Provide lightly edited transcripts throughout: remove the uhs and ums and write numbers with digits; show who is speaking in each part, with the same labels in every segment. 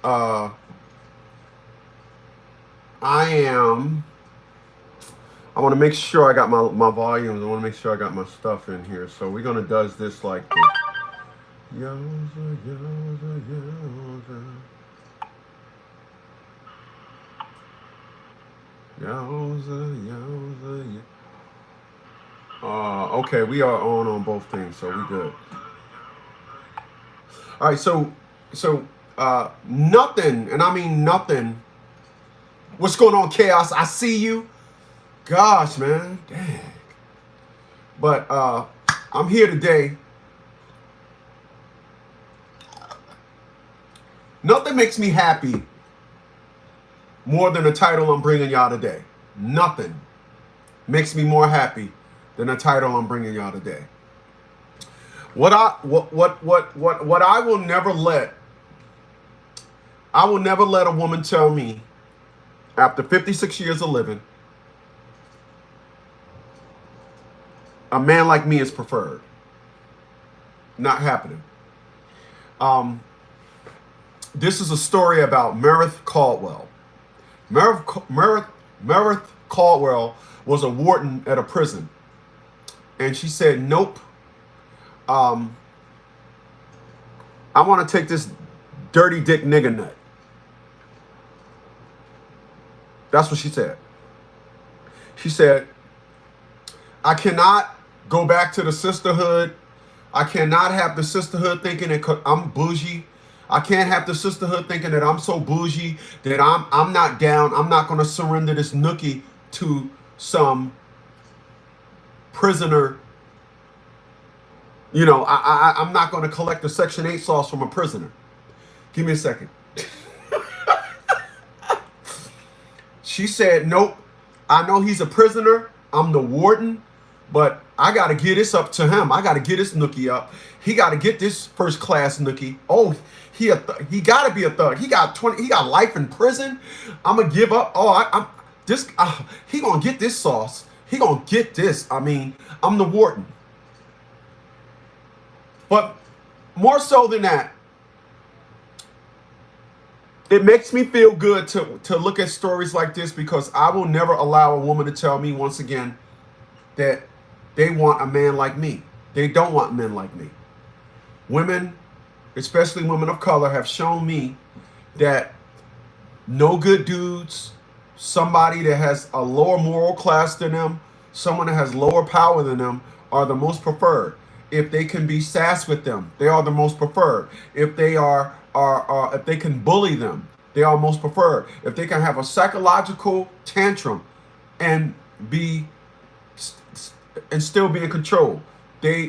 Speaker 1: I want to make sure I got my volumes. I want to make sure I got my stuff in here. So we're gonna does this like this. Yowza, yowza, yowza. Yowza, yowza, yowza. Okay, we are on both things, so we good. All right, so nothing, and I mean nothing. What's going on, Chaos? I see you. Gosh, man, dang. But I'm here today. Nothing makes me happy more than the title I'm bringing y'all today. Nothing makes me more happy than the title I'm bringing y'all today. What I will never let, I will never let a woman tell me after 56 years of living, a man like me is preferred. Not happening. This is a story about MERRITT Caldwell. MERRITT Caldwell was a warden at a prison. And she said, nope. I want to take this dirty dick nigga nut. That's what she said. She said, I cannot go back to the sisterhood. I cannot have the sisterhood thinking that I'm bougie. I can't have the sisterhood thinking that I'm so bougie that I'm not down. I'm not going to surrender this nookie to some prisoner. You know, I'm not going to collect the Section 8 sauce from a prisoner. Give me a second. She said, nope. I know he's a prisoner. I'm the warden. But I got to get this up to him. I got to get this nookie up. He got to get this first class nookie. Oh, he got to be a thug. He got life in prison. I'm going to give up. Oh, he going to get this sauce. He going to get this. I mean, I'm the warden. But more so than that, it makes me feel good to look at stories like this, because I will never allow a woman to tell me once again that they want a man like me. They don't want men like me. Women, especially women of color, have shown me that no good dudes, somebody that has a lower moral class than them, someone that has lower power than them, are the most preferred. If they can be sass with them, they are the most preferred. If they if they can bully them, they are most preferred. If they can have a psychological tantrum and still be in control, they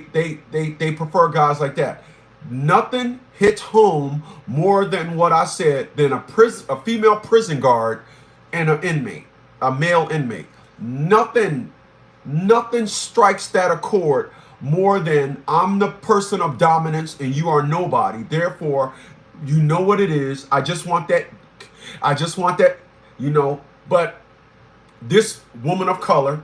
Speaker 1: prefer guys like that. Nothing hits home more than what I said than a female prison guard and an inmate, a male inmate. Nothing strikes that accord more than I'm the person of dominance and you are nobody. Therefore, you know what it is. I just want that, you know. But this woman of color,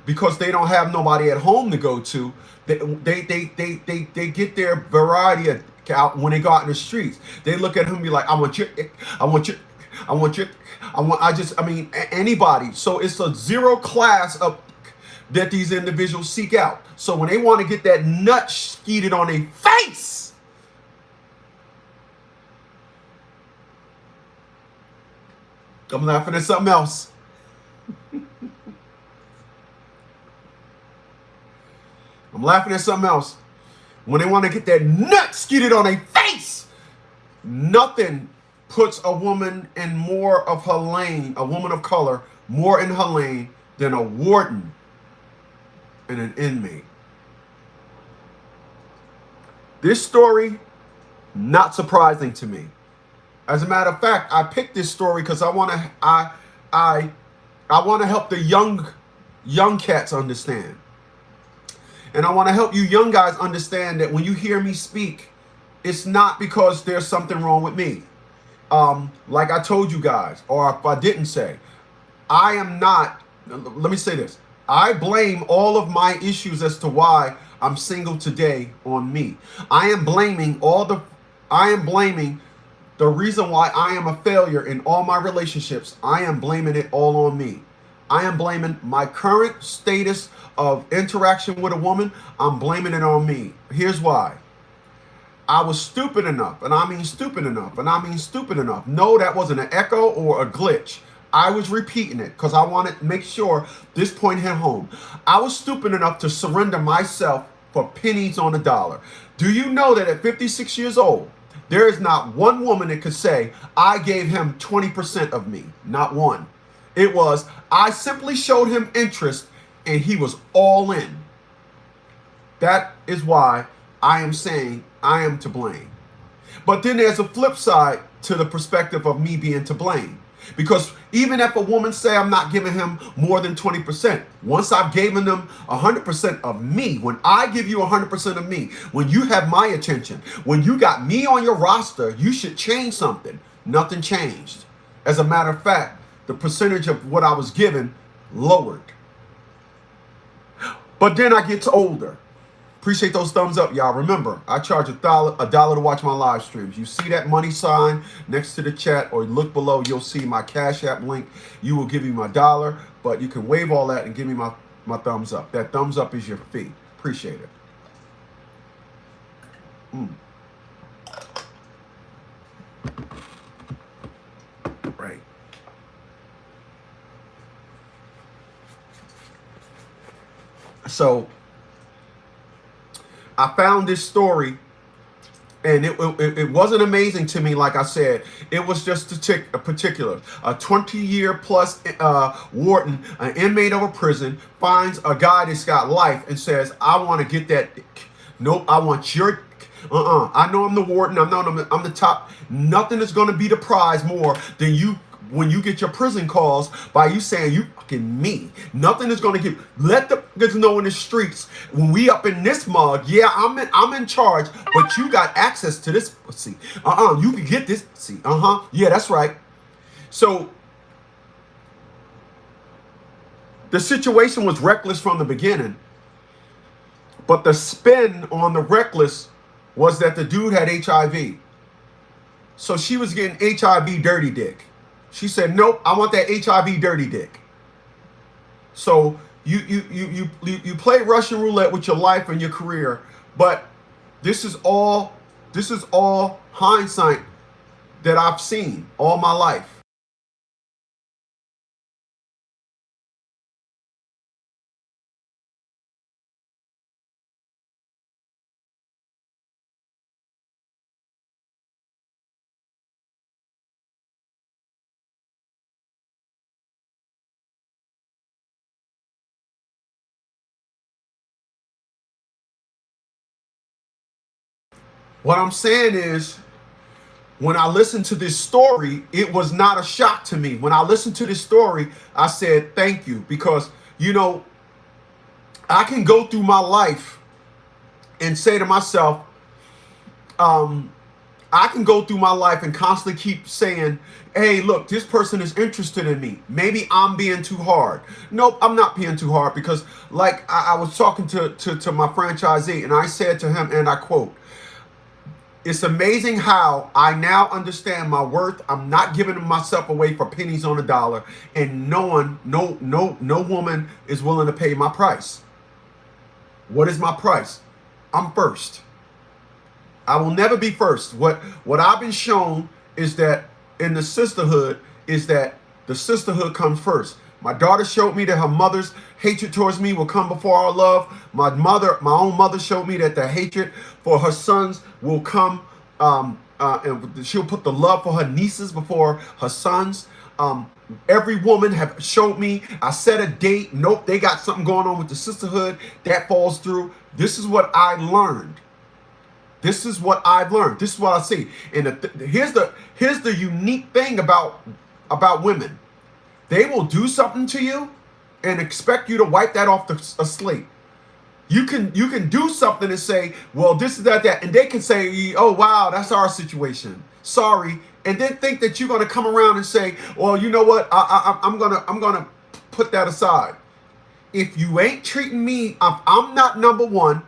Speaker 1: because they don't have nobody at home to go to, they get their variety out when they go out in the streets. They look at him and be like, I mean, anybody. So it's a zero class of that these individuals seek out. So when they want to get that nut skeeted on their face, I'm laughing at something else. I'm laughing at something else. When they want to get that nut skeeted on their face, nothing puts a woman in more of her lane, a woman of color, more in her lane than a warden and an inmate. This story, not surprising to me. As a matter of fact, I picked this story because I want to help the young cats understand. And I want to help you young guys understand that when you hear me speak, it's not because there's something wrong with me. Like I told you guys, or if I didn't say, I am not, let me say this. I blame all of my issues as to why I'm single today on me. I am blaming the The reason why I am a failure in all my relationships, I am blaming it all on me. I am blaming my current status of interaction with a woman. I'm blaming it on me. Here's why. I was stupid enough, and I mean stupid enough, and I mean stupid enough. No, that wasn't an echo or a glitch. I was repeating it because I wanted to make sure this point hit home. I was stupid enough to surrender myself for pennies on a dollar. Do you know that at 56 years old, there is not one woman that could say, I gave him 20% of me? Not one. It was, I simply showed him interest and he was all in. That is why I am saying I am to blame. But then there's a flip side to the perspective of me being to blame. Because even if a woman say I'm not giving him more than 20%, once I've given them 100% of me, when I give you 100% of me, when you have my attention, when you got me on your roster, you should change something. Nothing changed. As a matter of fact, the percentage of what I was given lowered. But then I get older. Appreciate those thumbs up, y'all. Remember, I charge $1 to watch my live streams. You see that money sign next to the chat, or look below, you'll see my Cash App link. You will give me my $1, but you can waive all that and give me my thumbs up. That thumbs up is your fee. Appreciate it. Right. So I found this story, and it wasn't amazing to me. Like I said, it was just a particular 20-year plus warden, an inmate of a prison, finds a guy that's got life and says, I want to get that dick. Nope, I want your dick. I know I'm the warden. I'm the top. Nothing is going to be the prize more than you when you get your prison calls by you saying you fucking me. Nothing is going to give. Let the niggas know in the streets when we up in this mug. Yeah, I'm in charge, but you got access to this pussy. You can get this pussy. Yeah, that's right. So the situation was reckless from the beginning, but the spin on the reckless was that the dude had HIV. So she was getting HIV dirty dick. She said, nope, I want that HIV dirty dick. So you play Russian roulette with your life and your career, but this is all hindsight that I've seen all my life. What I'm saying is, when I listened to this story, it was not a shock to me. When I listened to this story, I said, thank you. Because, you know, I can go through my life and say to myself, I can go through my life and constantly keep saying, hey, look, this person is interested in me. Maybe I'm being too hard. Nope, I'm not being too hard, because like I was talking to my franchisee, and I said to him, and I quote, it's amazing how I now understand my worth. I'm not giving myself away for pennies on a dollar, and no woman is willing to pay my price. What is my price? I'm first. I will never be first. What I've been shown is that in the sisterhood is that the sisterhood comes first. My daughter showed me that her mother's hatred towards me will come before our love. My own mother showed me that the hatred for her sons will come, and she'll put the love for her nieces before her sons. Every woman have showed me, I set a date. Nope, they got something going on with the sisterhood. That falls through. This is what I learned. This is what I've learned. This is what I see. And here's the unique thing about women. They will do something to you and expect you to wipe that off the slate. You can do something and say, well, this is that, and they can say, oh wow, that's our situation. Sorry, and then think that you're gonna come around and say, well, you know what? I'm gonna put that aside. If you ain't treating me, I'm not number one.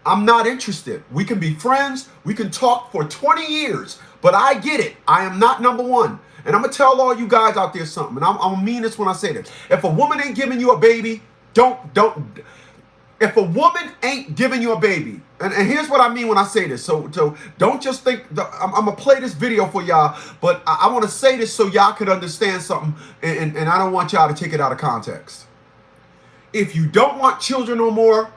Speaker 1: I'm not interested. We can be friends. We can talk for 20 years, But I get it. I am not number one. And I'm going to tell all you guys out there something. And I'm going to mean this when I say this. If a woman ain't giving you a baby, if a woman ain't giving you a baby, and here's what I mean when I say this. So don't just think, I'm going to play this video for y'all, but I want to say this so y'all could understand something. And I don't want y'all to take it out of context. If you don't want children no more,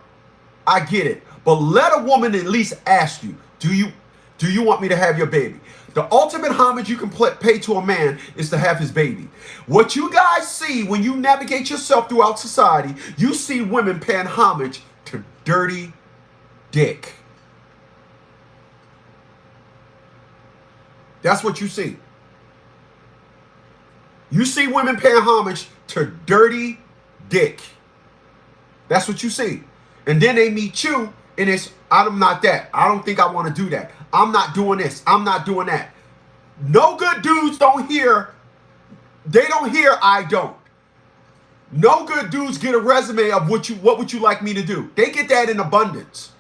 Speaker 1: I get it. But let a woman at least ask you, do you want me to have your baby? The ultimate homage you can pay to a man is to have his baby. What you guys see when you navigate yourself throughout society, you see women paying homage to dirty dick. That's what you see. You see women paying homage to dirty dick. That's what you see. And then they meet you, and it's, I'm not that. I don't think I want to do that. I'm not doing this. I'm not doing that. No good dudes don't hear. They don't hear I don't. No good dudes get a resume of what would you like me to do. They get that in abundance.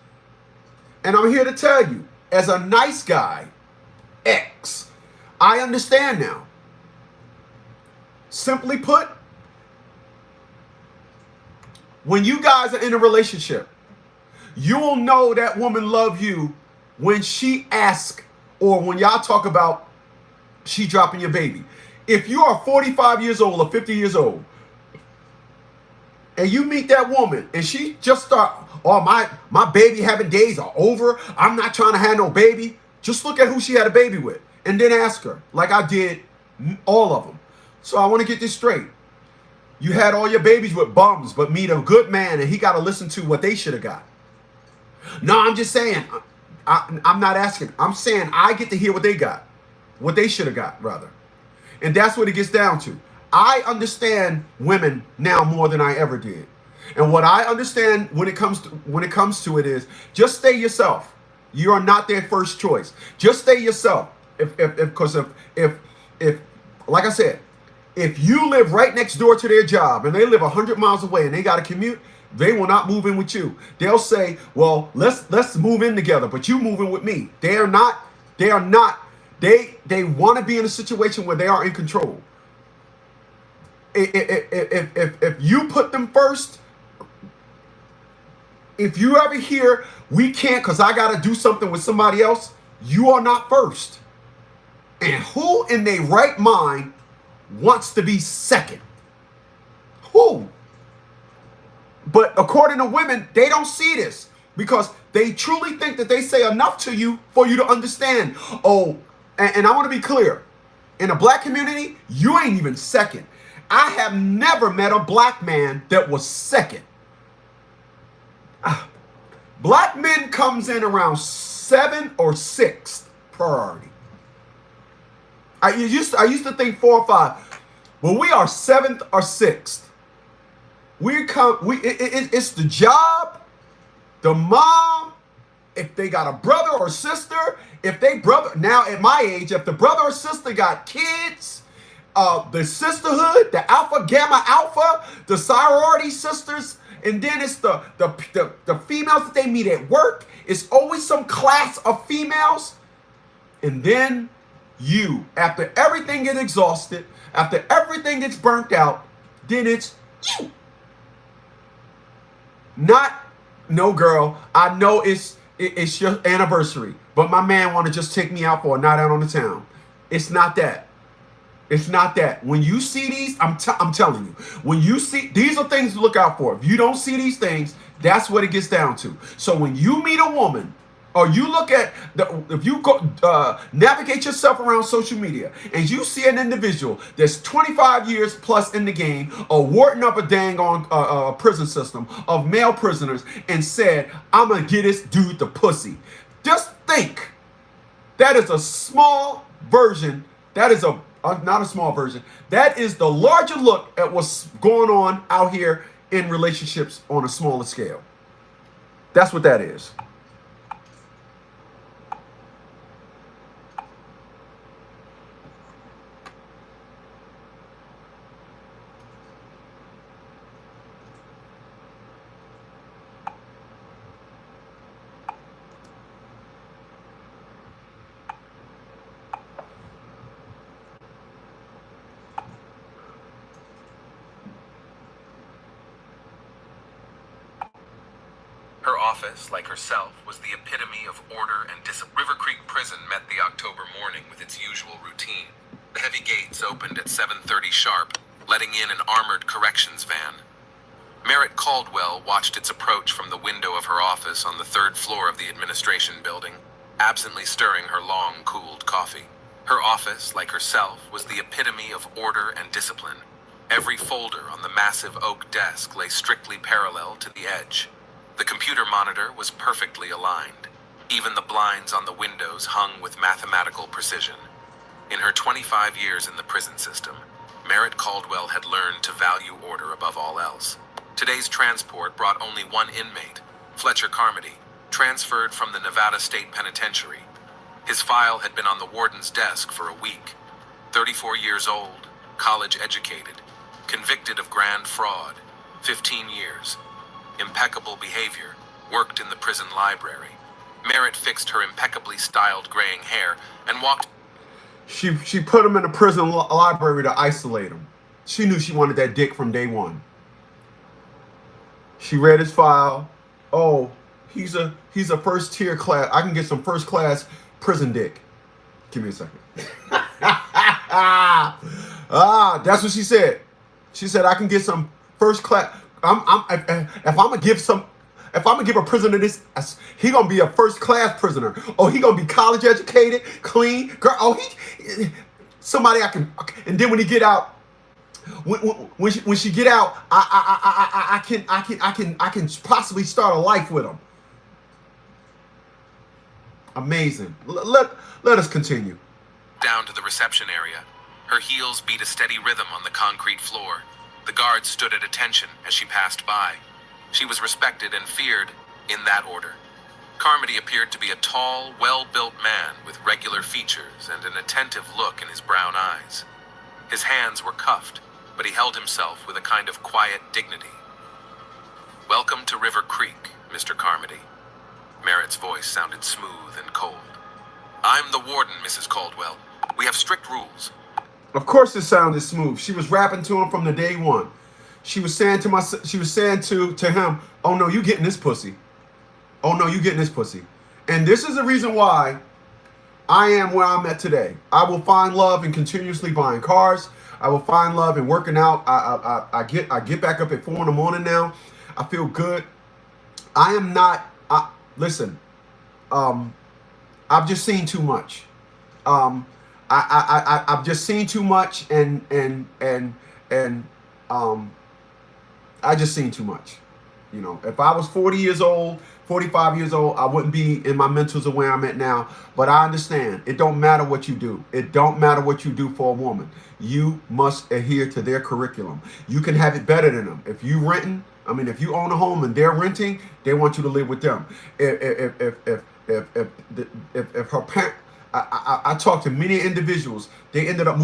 Speaker 1: And I'm here to tell you, as a nice guy, X, I understand now. Simply put, when you guys are in a relationship, you will know that woman love you when she asks, or when y'all talk about she dropping your baby. If you are 45 years old or 50 years old, and you meet that woman, and she just start, oh, my baby having days are over, I'm not trying to have no baby. Just look at who she had a baby with, and then ask her, like I did all of them. So I want to get this straight. You had all your babies with bums, but meet a good man, and he got to listen to what they should have got. No, I'm just saying, I'm not asking. I'm saying I get to hear what they got, what they should have got, rather. And that's what it gets down to. I understand women now more than I ever did. And what I understand when it comes to it is, just stay yourself. You are not their first choice. Just stay yourself. Because if like I said, if you live right next door to their job and they live 100 miles away and they got to commute, they will not move in with you. They'll say, well, let's move in together, but you move in with me. They want to be in a situation where they are in control. If you put them first, if you ever hear, we can't because I got to do something with somebody else, you are not first. And who in their right mind wants to be second? Who? But according to women, they don't see this because they truly think that they say enough to you for you to understand. Oh, and I want to be clear. In a black community, you ain't even second. I have never met a black man that was second. Black men comes in around 7th or 6th priority. I used to think 4 or 5. Well, we are 7th or 6th. It's the job, the mom, if they got a brother or sister, now at my age, if the brother or sister got kids, the sisterhood, the alpha, gamma, alpha, the sorority sisters, and then it's the females that they meet at work. It's always some class of females. And then you, after everything gets exhausted, after everything gets burnt out, then it's you. No girl, I know it's your anniversary, but my man want to just take me out for a night out on the town. It's not that. It's not that. When you see these, I'm telling you, when you see, these are things to look out for. If you don't see these things, that's what it gets down to. So when you meet a woman, or you look at, if you go navigate yourself around social media, and you see an individual that's 25 years plus in the game, or warden up a dang on prison system of male prisoners, and said, I'm going to get this dude the pussy. Just think, that is a small version, that is not a small version. That is the larger look at what's going on out here in relationships on a smaller scale. That's what that is.
Speaker 2: Her office, like herself, was the epitome of order and discipline. River Creek Prison met the October morning with its usual routine. The heavy gates opened at 7:30 sharp, letting in an armored corrections van. MERRITT Caldwell watched its approach from the window of her office on the 3rd floor of the administration building, absently stirring her long, cooled coffee. Her office, like herself, was the epitome of order and discipline. Every folder on the massive oak desk lay strictly parallel to the edge. The computer monitor was perfectly aligned. Even the blinds on the windows hung with mathematical precision. In her 25 years in the prison system, MERRITT Caldwell had learned to value order above all else. Today's transport brought only one inmate, Fletcher Carmody, transferred from the Nevada State Penitentiary. His file had been on the warden's desk for a week. 34 years old, college educated, convicted of grand fraud, 15 years. Impeccable behavior, worked in the prison library. MERRITT fixed her impeccably styled graying hair and walked.
Speaker 1: She put him in a prison library to isolate him. She knew she wanted that dick from day one. She read his file. Oh, he's a first tier class. I can get some first class prison dick. Give me a second. That's what she said. She said I can get some first class. If I'm gonna give a prisoner this, he gonna be a first class prisoner. Oh, he gonna be college educated, clean, girl. Oh, somebody I can. And then when he get out, when she get out, I can possibly start a life with him. Amazing. Let us continue.
Speaker 2: Down to the reception area. Her heels beat a steady rhythm on the concrete floor. The guards stood at attention as she passed by. She was respected and feared in that order. Carmody appeared to be a tall, well-built man with regular features and an attentive look in his brown eyes. His hands were cuffed, but he held himself with a kind of quiet dignity. "Welcome to River Creek, Mr. Carmody." MERRITT's voice sounded smooth and cold. "I'm the warden, Mrs. Caldwell. We have strict rules."
Speaker 1: Of course it sounded smooth. She was rapping to him from the day one. She was saying to him, "Oh no, you getting this pussy. Oh no, you getting this pussy." And this is the reason why I am where I'm at today. I will find love in continuously buying cars. I will find love in working out. I get back up at 4 in the morning now. I feel good. I am not. Listen. I've just seen too much. I've just seen too much, and I just seen too much. You know, if I was 40 years old, 45 years old, I wouldn't be in my mentals of where I'm at now. But I understand. It don't matter what you do. It don't matter what you do for a woman. You must adhere to their curriculum. You can have it better than them. If you renting, if you own a home and they're renting, they want you to live with them. If her parent, I talked to many individuals. They ended up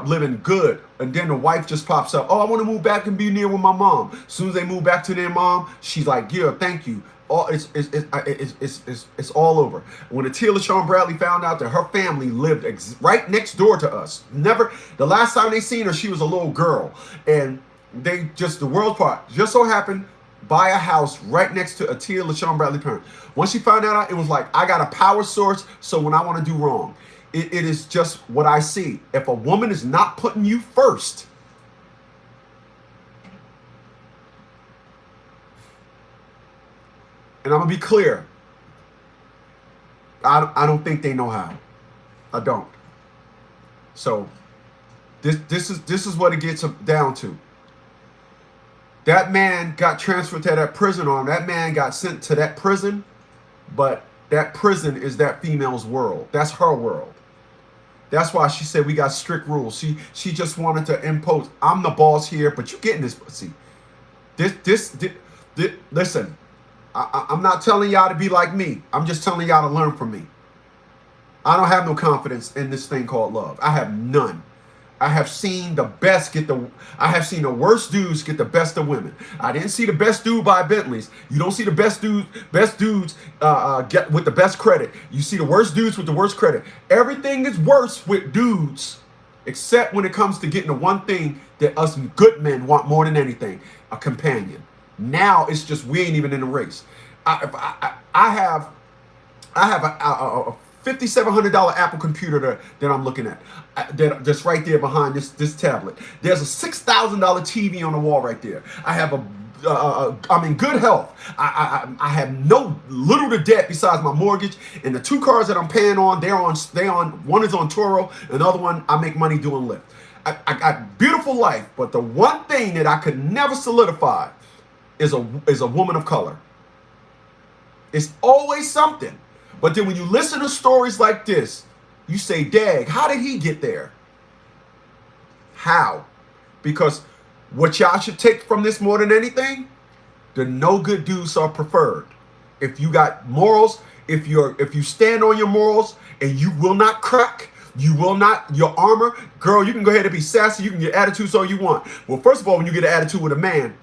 Speaker 1: living good, and then the wife just pops up. "Oh, I want to move back and be near with my mom." As soon as they move back to their mom, she's like, "Yeah, thank you." It's all over. When Atia LaShawn Bradley found out that her family lived right next door to us, the last time they seen her, she was a little girl, and the world part just so happened buy a house right next to Atia LaShawn Bradley parent. Once she found that out, it was like, I got a power source, so when I want to do wrong, it is just what I see. If a woman is not putting you first, and I'm going to be clear, I don't think they know how. I don't. So this is what it gets down to. That man got transferred to that prison arm. That man got sent to that prison, but that prison is that female's world. That's her world. That's why she said we got strict rules. She just wanted to impose. I'm the boss here, but you getting this pussy. Listen, I'm not telling y'all to be like me. I'm just telling y'all to learn from me. I don't have no confidence in this thing called love. I have none. I have seen the worst dudes get the best of women. I didn't see the best dude buy Bentleys. You don't see the best dudes get with the best credit. You see the worst dudes with the worst credit. Everything is worse with dudes, except when it comes to getting the one thing that us good men want more than anything: a companion. Now it's just we ain't even in the race. I have a $5,700 Apple computer that I'm looking at. That's right there behind this tablet. There's a $6,000 TV on the wall right there. I have I'm in good health. I have no little to debt besides my mortgage, and the two cars that I'm paying on, they on one is on Turo, and the other one I make money doing Lyft. I got beautiful life, but the one thing that I could never solidify is a woman of color. It's always something. But then when you listen to stories like this, you say, dag, how did he get there? How? Because what y'all should take from this more than anything, the no good dudes are preferred. If you got morals, if you stand on your morals and you will not crack, you will not, your armor, girl, you can go ahead and be sassy, you can get attitudes all you want. Well, first of all, when you get an attitude with a man,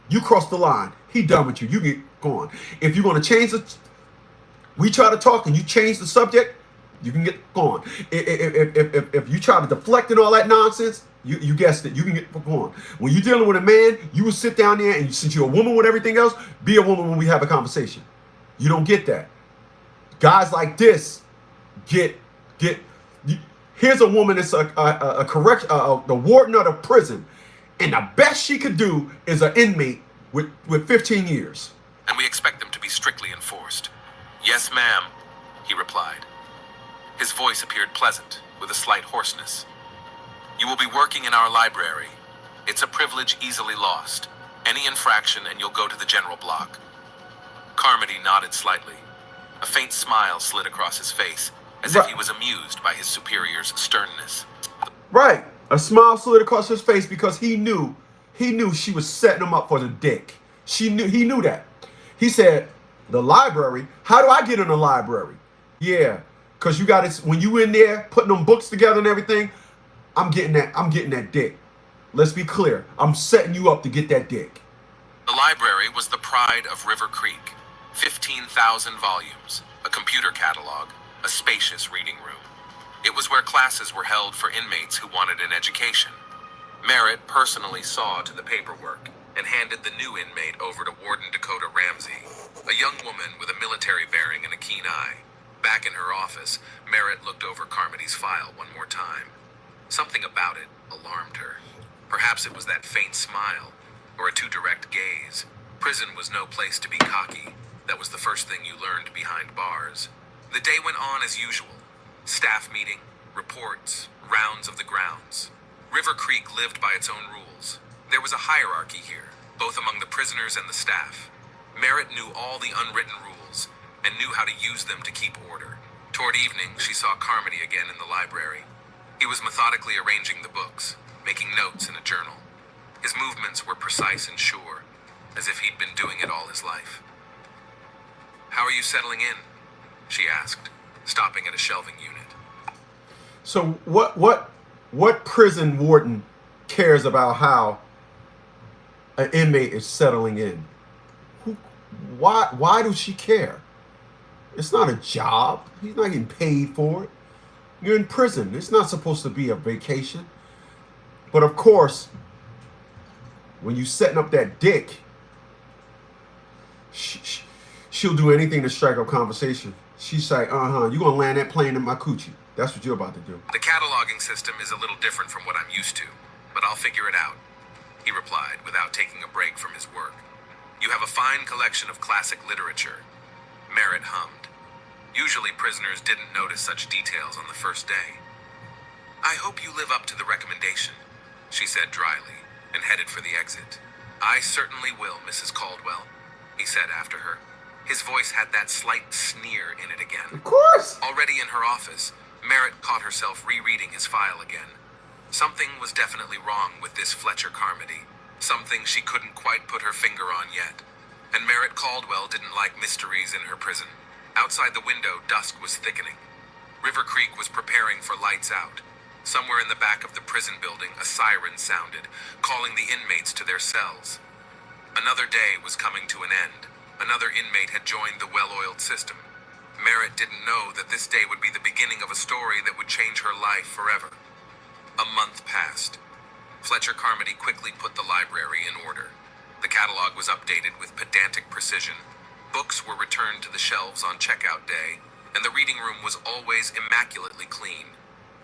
Speaker 1: you cross the line. He done with you. You get gone. If you're going to change the, we try to talk and you change the subject, you can get gone. If you try to deflect and all that nonsense, you guessed it, you can get gone. When you're dealing with a man, you will sit down there and since you're a woman with everything else, be a woman when we have a conversation. You don't get that. Guys like this here's a woman that's the warden of the prison, and the best she could do is an inmate with 15 years.
Speaker 2: And we expect them to be strictly enforced. Yes, ma'am, he replied. His voice appeared pleasant, with a slight hoarseness. You will be working in our library. It's a privilege easily lost. Any infraction and you'll go to the general block. Carmody nodded slightly. A faint smile slid across his face, as if he was amused by his superior's sternness.
Speaker 1: Right. A smile slid across his face because he knew she was setting him up for the dick. He knew that. He said, the library? How do I get in the library? Yeah, because you got to, when you in there putting them books together and everything, I'm getting that dick. Let's be clear. I'm setting you up to get that dick.
Speaker 2: The library was the pride of River Creek. 15,000 volumes, a computer catalog, a spacious reading room. It was where classes were held for inmates who wanted an education. Merritt personally saw to the paperwork and handed the new inmate over to Warden Dakota Ramsey, a young woman with a military bearing and a keen eye. Back in her office, Merritt looked over Carmody's file one more time. Something about it alarmed her. Perhaps it was that faint smile, or a too direct gaze. Prison was no place to be cocky. That was the first thing you learned behind bars. The day went on as usual. Staff meeting, reports, rounds of the grounds. River Creek lived by its own rules. There was a hierarchy here, both among the prisoners and the staff. Merritt knew all the unwritten rules and knew how to use them to keep order. Toward evening, she saw Carmody again in the library. He was methodically arranging the books, making notes in a journal. His movements were precise and sure, as if he'd been doing it all his life. How are you settling in? She asked, stopping at a shelving unit.
Speaker 1: So what prison warden cares about how an inmate is settling in? Why does she care? It's not a job. He's not getting paid for it. You're in prison. It's not supposed to be a vacation. But of course, when you setting up that dick, she'll do anything to strike up conversation. She's like, you're gonna land that plane in my coochie. That's what you're about to do.
Speaker 2: The cataloging system is a little different from what I'm used to, but I'll figure it out, he replied without taking a break from his work. You have a fine collection of classic literature. Merritt hummed. Usually prisoners didn't notice such details on the first day. I hope you live up to the recommendation, she said dryly, and headed for the exit. I certainly will, Mrs. Caldwell, he said after her. His voice had that slight sneer in it again.
Speaker 1: Of course.
Speaker 2: Already in her office, Merritt caught herself rereading his file again. Something was definitely wrong with this Fletcher Carmody. Something she couldn't quite put her finger on yet. And Merritt Caldwell didn't like mysteries in her prison. Outside the window, dusk was thickening. River Creek was preparing for lights out. Somewhere in the back of the prison building, a siren sounded, calling the inmates to their cells. Another day was coming to an end. Another inmate had joined the well-oiled system. Merritt didn't know that this day would be the beginning of a story that would change her life forever. A month passed. Fletcher Carmody quickly put the library in order. The catalog was updated with pedantic precision. Books were returned to the shelves on checkout day, and the reading room was always immaculately clean.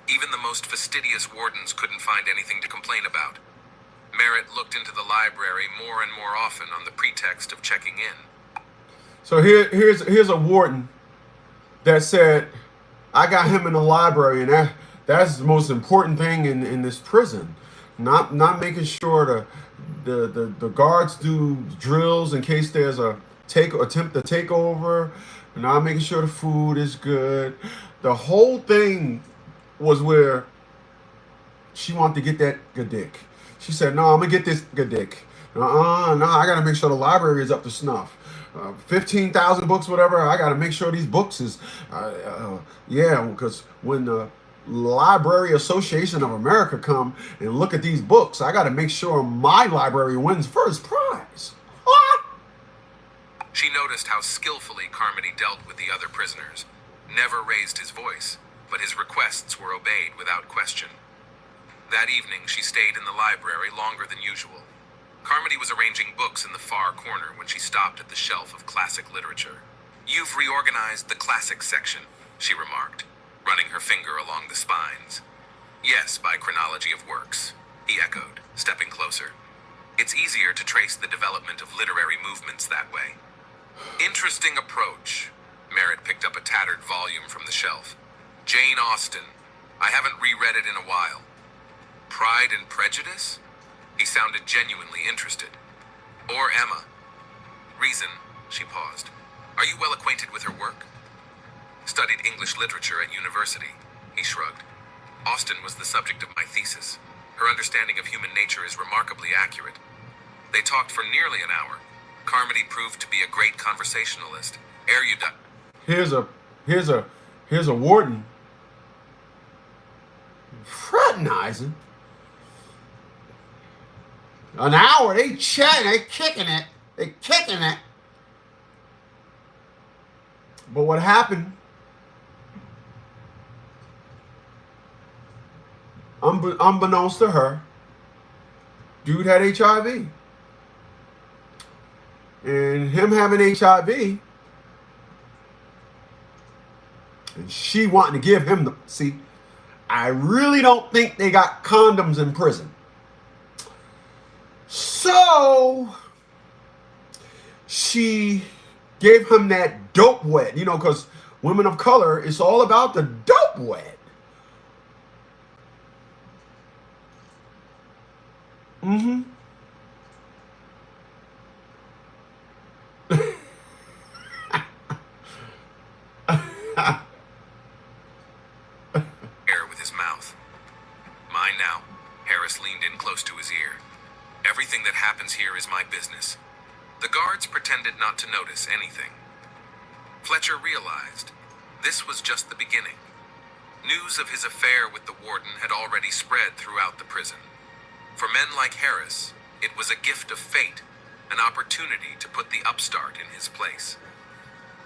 Speaker 2: Even the most fastidious wardens couldn't find anything to complain about. Merritt looked into the library more and more often on the pretext of checking in.
Speaker 1: So here's a warden that said, I got him in the library, and that's the most important thing in this prison. Not making sure the guards do drills in case there's a attempt to take over, not making sure the food is good. The whole thing was where she wanted to get that good dick. She said, no, I'm gonna get this good dick. No, I gotta make sure the library is up to snuff. 15,000 books, whatever. I gotta make sure these books is, yeah, because when the Library Association of America come and look at these books, I gotta make sure my library wins first prize.
Speaker 2: She noticed how skillfully Carmody dealt with the other prisoners. Never raised his voice, but his requests were obeyed without question. That evening, she stayed in the library longer than usual. Carmody was arranging books in the far corner when she stopped at the shelf of classic literature. You've reorganized the classics section, she remarked, running her finger along the spines. Yes, by chronology of works, he echoed, stepping closer. It's easier to trace the development of literary movements that way. Interesting approach. Merritt picked up a tattered volume from the shelf. Jane Austen. I haven't reread it in a while. Pride and Prejudice? He sounded genuinely interested. Or Emma. Reason, she paused. Are you well acquainted with her work? Studied English literature at university, he shrugged. Austen was the subject of my thesis. Her understanding of human nature is remarkably accurate. They talked for nearly an hour. Carmody proved to be a great conversationalist. Erudite.
Speaker 1: Here's a warden fraternizing. An hour, they chatting, they kicking it. But what happened? Unbeknownst to her, dude had HIV. And him having HIV, and she wanting to give him the... See, I really don't think they got condoms in prison. So, she gave him that dope wet, you know, because women of color, it's all about the dope wet. Mm-hmm.
Speaker 2: Air with his mouth. Mine now. Harris leaned in close to his ear. Everything that happens here is my business. The guards pretended not to notice anything. Fletcher realized this was just the beginning. News of his affair with the warden had already spread throughout the prison. For men like Harris, it was a gift of fate, an opportunity to put the upstart in his place.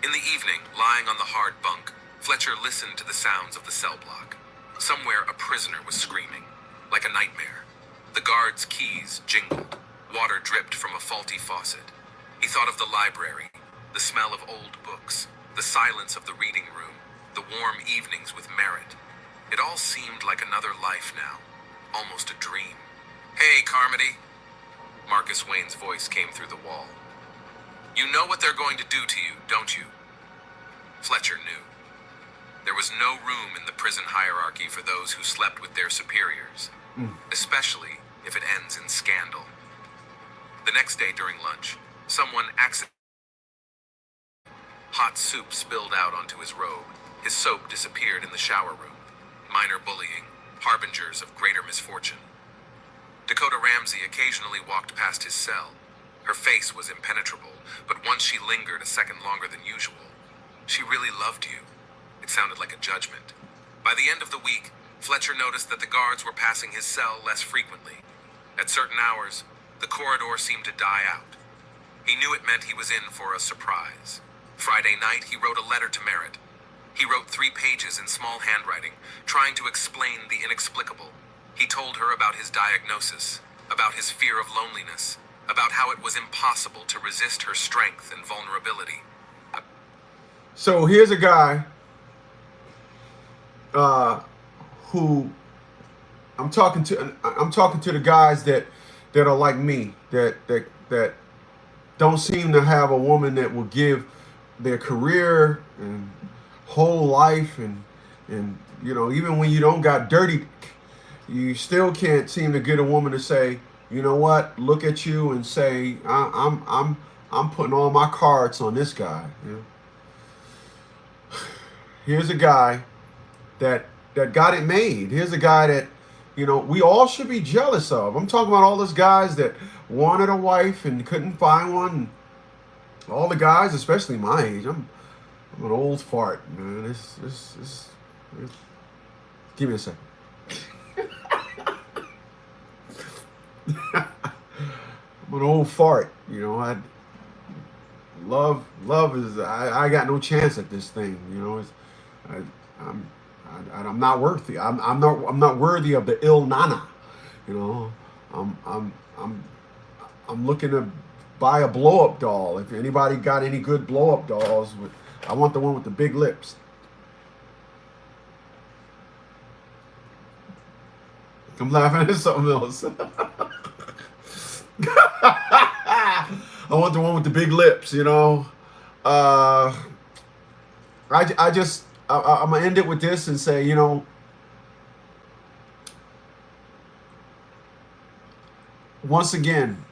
Speaker 2: In the evening, lying on the hard bunk, Fletcher listened to the sounds of the cell block. Somewhere a prisoner was screaming, like a nightmare. The guard's keys jingled. Water dripped from a faulty faucet. He thought of the library, the smell of old books, the silence of the reading room, the warm evenings with Merritt. It all seemed like another life now, almost a dream. Hey, Carmody. Marcus Wayne's voice came through the wall. You know what they're going to do to you, don't you? Fletcher knew. There was no room in the prison hierarchy for those who slept with their superiors, especially if it ends in scandal. The next day during lunch, someone accidentally... Hot soup spilled out onto his robe. His soap disappeared in the shower room. Minor bullying, harbingers of greater misfortune. Dakota Ramsey occasionally walked past his cell. Her face was impenetrable, but once she lingered a second longer than usual. She really loved you. It sounded like a judgment. By the end of the week, Fletcher noticed that the guards were passing his cell less frequently. At certain hours, the corridor seemed to die out. He knew it meant he was in for a surprise. Friday night, he wrote a letter to Merritt. He wrote 3 pages in small handwriting, trying to explain the inexplicable. He told her about his diagnosis, about his fear of loneliness, about how it was impossible to resist her strength and vulnerability.
Speaker 1: So here's a guy who I'm talking to. I'm talking to the guys that are like me, that don't seem to have a woman that will give their career and whole life, and you know, even when you don't got dirty, you still can't seem to get a woman to say, you know what, look at you and say, I'm putting all my cards on this guy. You know? Here's a guy that got it made. Here's a guy that, you know, we all should be jealous of. I'm talking about all those guys that wanted a wife and couldn't find one. All the guys, especially my age. I'm an old fart, man. This give me a second. I'm an old fart, you know. Love is I got no chance at this thing, you know. I'm not worthy. I'm not worthy of the ill nana, you know. I'm looking to buy a blow up doll. If anybody got any good blow up dolls, I want the one with the big lips. I'm laughing at something else. I want the one with the big lips, you know. I'm gonna end it with this and say, you know, once again,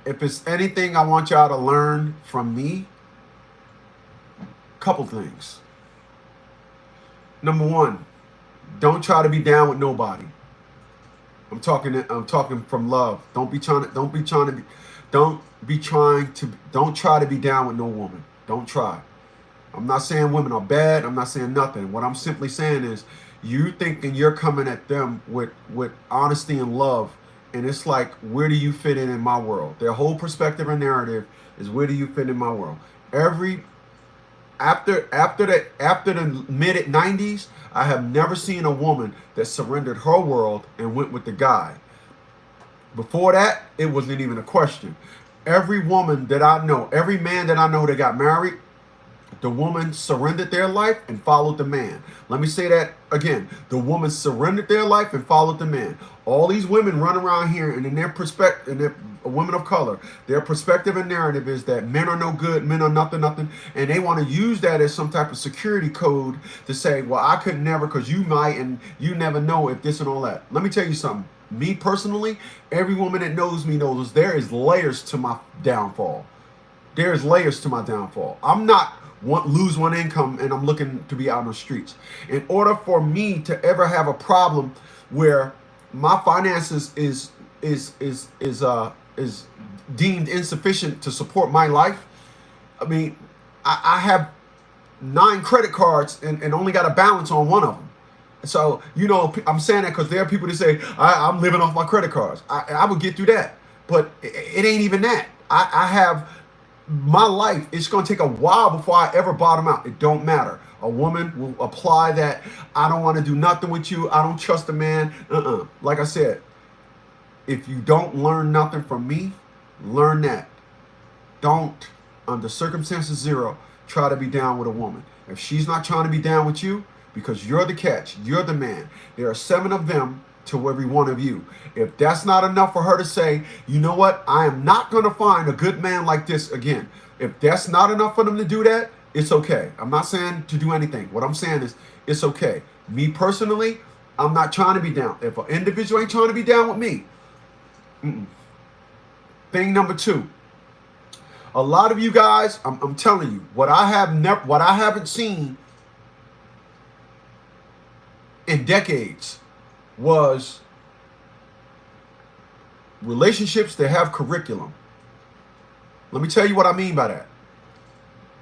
Speaker 1: if it's anything I want y'all to learn from me, couple things. Number one, don't try to be down with nobody. I'm talking from love. Don't try to be down with no woman. Don't try. I'm not saying women are bad. I'm not saying nothing. What I'm simply saying is, you thinking you're coming at them with honesty and love, and it's like, where do you fit in my world? Their whole perspective and narrative is, where do you fit in my world? After the mid 90s, I have never seen a woman that surrendered her world and went with the guy. Before that, it wasn't even a question. Every woman that I know, every man that I know that got married, the woman surrendered their life and followed the man. Let me say that again. The woman surrendered their life and followed the man. All these women run around here, and in their perspective, and they're women of color, their perspective and narrative is that men are no good, men are nothing, and they want to use that as some type of security code to say, well, I could never, because you might, and you never know if this and all that. Let me tell you something. Me personally, every woman that knows me knows there is layers to my downfall. There's layers to my downfall. I'm not lose one income and I'm looking to be out on the streets. In order for me to ever have a problem where my finances is deemed insufficient to support my life, I mean, I have 9 credit cards and only got a balance on one of them. So, you know, I'm saying that because there are people that say, I'm living off my credit cards. I would get through that. But it ain't even that. I have my life. It's going to take a while before I ever bottom out. It don't matter. A woman will apply that. I don't want to do nothing with you. I don't trust a man. Like I said, if you don't learn nothing from me, learn that. Don't, under circumstances zero, try to be down with a woman. If she's not trying to be down with you, because you're the catch, you're the man. There are 7 of them to every one of you. If that's not enough for her to say, you know what, I am not going to find a good man like this again. If that's not enough for them to do that, it's okay. I'm not saying to do anything. What I'm saying is, it's okay. Me personally, I'm not trying to be down. If an individual ain't trying to be down with me. Thing number 2. A lot of you guys, I'm telling you, what I haven't seen in decades was relationships that have curriculum. Let me tell you what I mean by that.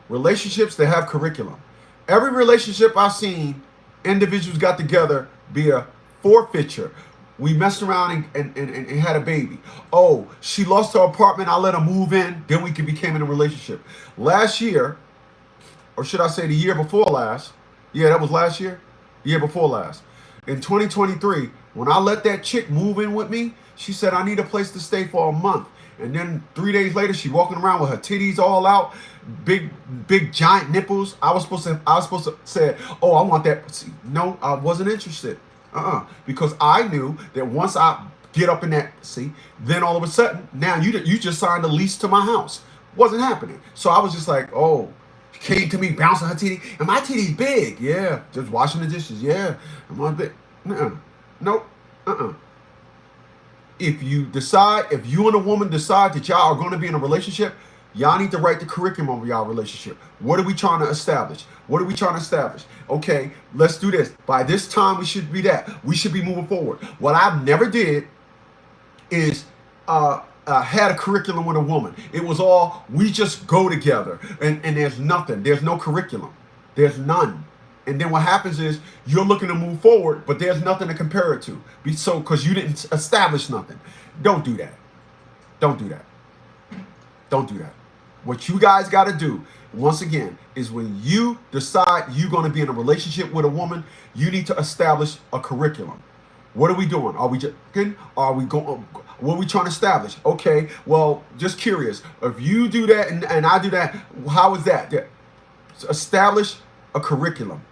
Speaker 1: Relationships that have curriculum. Every relationship I've seen, individuals got together via forfeiture. We messed around and had a baby. Oh, she lost her apartment, I let her move in, then we became in a relationship. Last year, or should I say the year before last, yeah, that was last year, the year before last, In 2023, when I let that chick move in with me, she said, I need a place to stay for a month. And then 3 days later, she walking around with her titties all out, big giant nipples. I was supposed to say, oh, I want that. See, no, I wasn't interested. Because I knew that once I get up in that, then all of a sudden, now you just signed a lease to my house. Wasn't happening. So I was just like, oh, she came to me bouncing her titty, and my titty's big. Yeah, just washing the dishes. Yeah, I'm on big. Nope. If you and a woman decide that y'all are going to be in a relationship, y'all need to write the curriculum of y'all relationship. What are we trying to establish? Okay, let's do this. By this time, we should be moving forward. What I never did is had a curriculum with a woman. It was all, we just go together, and there's nothing. There's no curriculum. There's none. And then what happens is you're looking to move forward, but there's nothing to compare it to. Because you didn't establish nothing. Don't do that. Don't do that. What you guys got to do, once again, is when you decide you're going to be in a relationship with a woman, you need to establish a curriculum. What are we doing? Are we just Are we going? What are we trying to establish? Okay, well, just curious. If you do that and I do that, how is that? Establish a curriculum.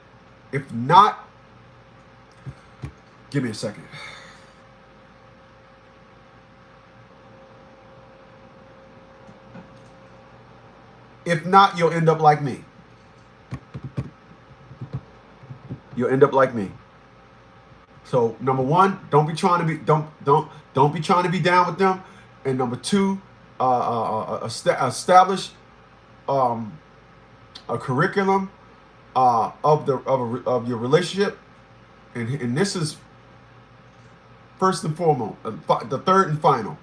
Speaker 1: If not, give me a second. If not, you'll end up like me. So number one, don't be trying to be don't be trying to be down with them. And number two, establish a curriculum of your relationship, and this is first and foremost, the third and final.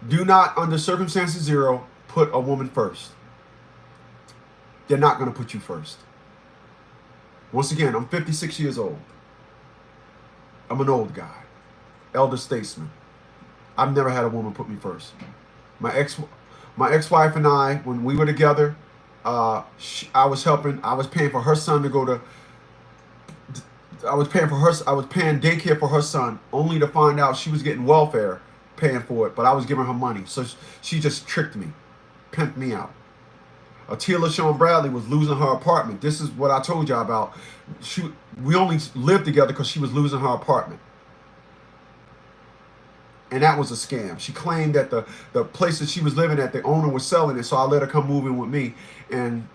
Speaker 1: Do not, under circumstances zero, put a woman first. They're not going to put you first. Once again, I'm 56 years old. I'm an old guy, elder statesman. I've never had a woman put me first. My ex-wife and I, when we were together, I was paying for her son to go to. I was paying daycare for her son, only to find out she was getting welfare, paying for it, but I was giving her money. So she just tricked me, pimped me out. Atila LaShawn Bradley was losing her apartment. This is what I told y'all about. We only lived together because she was losing her apartment. And that was a scam. She claimed that the place that she was living at, the owner was selling it, so I let her come move in with me. And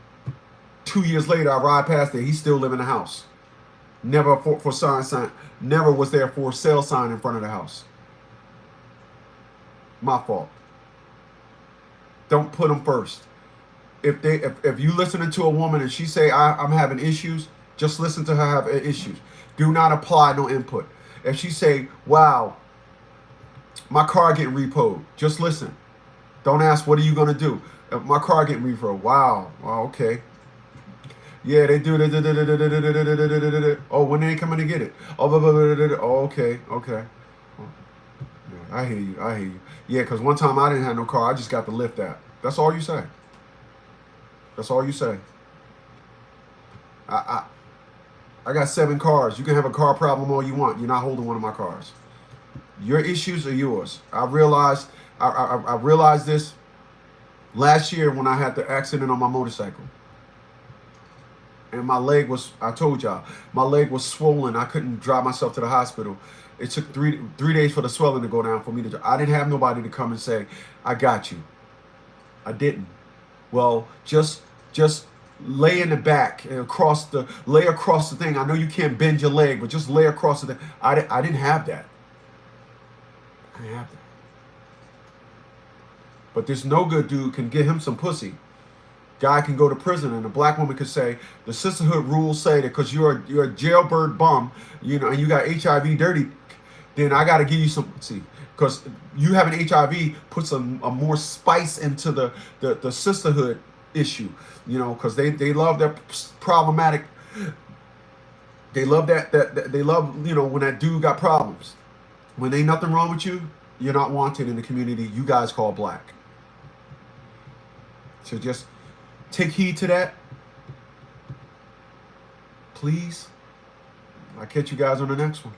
Speaker 1: 2 years later, I ride past there. He's still living in the house. Never for sign. Never was there for sale sign in front of the house. My fault. Don't put them first. If you listening to a woman and she say I'm having issues, just listen to her have issues. Do not apply no input. If she say, wow, my car getting repoed, just listen. Don't ask, what are you gonna do? If my car getting repoed, wow, okay. Yeah, they do. Oh, when they ain't coming to get it? Oh, okay. Yeah, I hear you. Yeah, because one time I didn't have no car. I just got the lift app. That's all you say. I got 7 cars. You can have a car problem all you want. You're not holding one of my cars. Your issues are yours. I realized this last year when I had the accident on my motorcycle. And my leg was, I told y'all, my leg was swollen. I couldn't drive myself to the hospital. It took three days for the swelling to go down for me to. I didn't have nobody to come and say, I got you. I didn't. Well, just lay in the back and lay across the thing. I know you can't bend your leg, but just lay across the thing. I didn't have that. But this no good dude can get him some pussy. Guy can go to prison, and a black woman could say the sisterhood rules say that because you're a jailbird bum, and you got HIV dirty, then I got to give you some. Because you having HIV puts a more spice into the sisterhood issue, because they love that problematic. They love that they love when that dude got problems. When ain't nothing wrong with you, you're not wanted in the community you guys call black. So just take heed to that. please. I'll catch you guys on the next one.